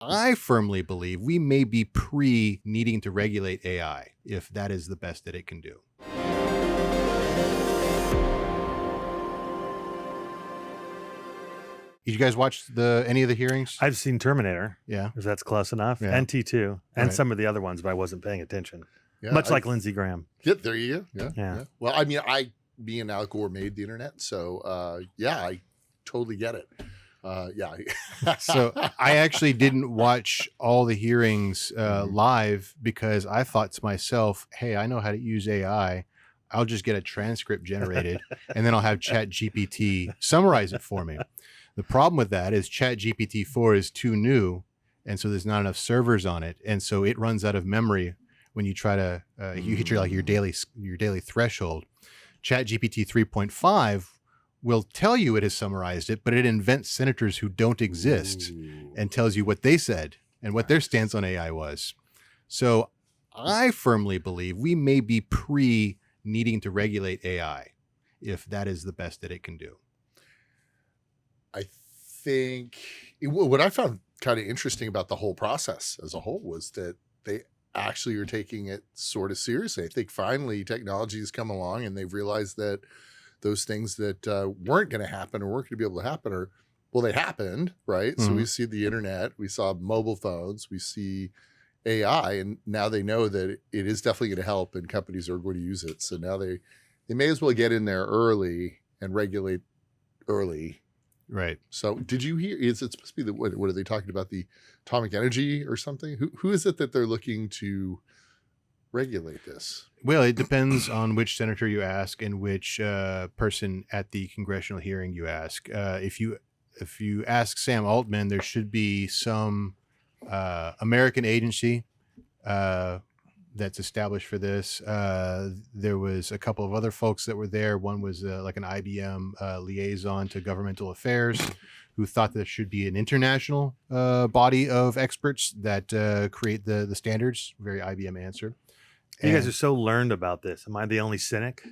I firmly believe we may be pre-needing to regulate AI if that is the best that it can do. Did you guys watch any of the hearings? I've seen Terminator. Yeah. If that's close enough. Yeah. And T2. And Right. some of the other ones, but I wasn't paying attention. Yeah, Much like Lindsey Graham. Yeah, there you go. Yeah. Yeah. Well, I mean, me and Al Gore made the internet, so yeah, I totally get it. Yeah. So I actually didn't watch all the hearings live because I thought to myself, hey, I know how to use AI. I'll just get a transcript generated and then I'll have ChatGPT summarize it for me. The problem with that is ChatGPT 4 is too new, and so there's not enough servers on it, and so it runs out of memory when you try to you hit your daily threshold. ChatGPT 3.5 will tell you it has summarized it, but it invents senators who don't exist and tells you what they said and what their stance on AI was. So I firmly believe we may be pre-needing to regulate AI if that is the best that it can do. I think what I found kind of interesting about the whole process as a whole was that they actually are taking it sort of seriously. I think finally technology has come along and they've realized that those things that weren't going to happen or weren't going to be able to happen they happened, right? Mm-hmm. So we see the internet, we saw mobile phones, we see AI, and now they know that it is definitely going to help and companies are going to use it. So now they may as well get in there early and regulate early. Right. So did you hear, is it supposed to be what are they talking about, the atomic energy or something? Who is it that they're looking to regulate this? Well, it depends on which senator you ask and which person at the congressional hearing you ask. If you ask Sam Altman, there should be some American agency that's established for this. There was a couple of other folks that were there. One was like an IBM liaison to governmental affairs who thought there should be an international body of experts that create the standards. Very IBM answer. You guys are so learned about this. Am I the only cynic?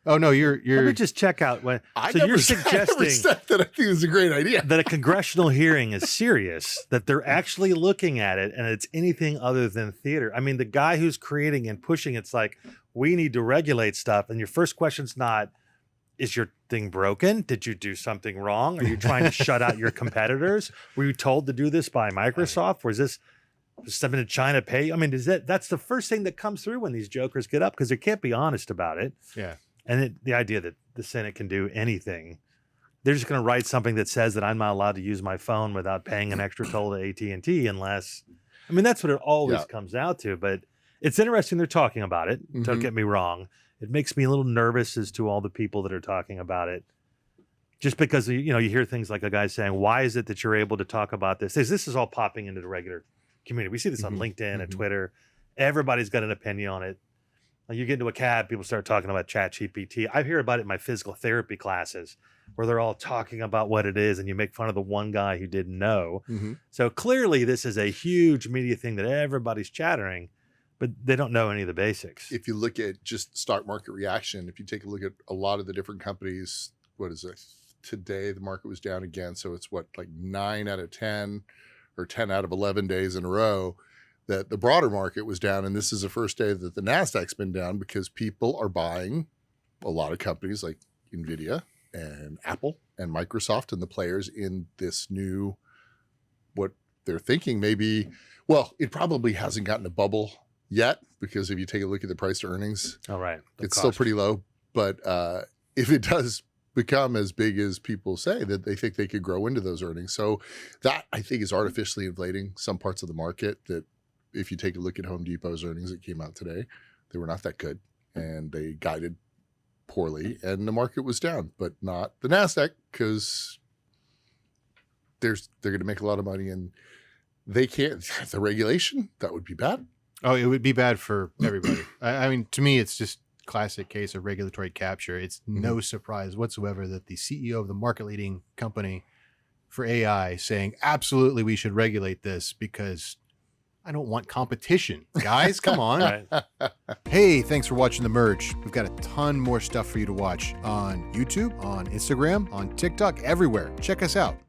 Oh no, you're. Let me just check out what. So you're suggesting that I think is a great idea. That a congressional hearing is serious. That they're actually looking at it, and it's anything other than theater. I mean, the guy who's creating and pushing it's like we need to regulate stuff, and your first question's not, is your thing broken? Did you do something wrong? Are you trying to shut out your competitors? Were you told to do this by Microsoft? Was this something to China pay? I mean, that's the first thing that comes through when these jokers get up because they can't be honest about it. Yeah. And the idea that the Senate can do anything, they're just going to write something that says that I'm not allowed to use my phone without paying an extra toll to AT&T unless, I mean, that's what it always comes out to. But it's interesting they're talking about it. Mm-hmm. Don't get me wrong. It makes me a little nervous as to all the people that are talking about it. Just because, you hear things like a guy saying, why is it that you're able to talk about this? This is all popping into the regular community. We see this on LinkedIn and Twitter. Everybody's got an opinion on it. Like you get into a cab, people start talking about ChatGPT. I hear about it in my physical therapy classes where they're all talking about what it is and you make fun of the one guy who didn't know. Mm-hmm. So clearly this is a huge media thing that everybody's chattering, but they don't know any of the basics. If you look at just stock market reaction, if you take a look at a lot of the different companies, what is it? Today, the market was down again. So it's like 9 out of 10 or 10 out of 11 days in a row that the broader market was down. And this is the first day that the NASDAQ's been down because people are buying a lot of companies like NVIDIA and Apple and Microsoft and the players in this new, what they're thinking maybe, well, it probably hasn't gotten a bubble yet because if you take a look at the price to earnings, it's still pretty low. But if it does become as big as people say, that they think they could grow into those earnings. So that I think is artificially inflating some parts of the market that if you take a look at Home Depot's earnings that came out today, they were not that good and they guided poorly and the market was down, but not the NASDAQ because they're going to make a lot of money and they can't. The regulation, that would be bad. Oh, it would be bad for everybody. I mean, to me, it's just classic case of regulatory capture. It's no surprise whatsoever that the CEO of the market leading company for AI saying, absolutely, we should regulate this because I don't want competition. Guys, come on. Hey, thanks for watching The Merge. We've got a ton more stuff for you to watch on YouTube, on Instagram, on TikTok, everywhere. Check us out.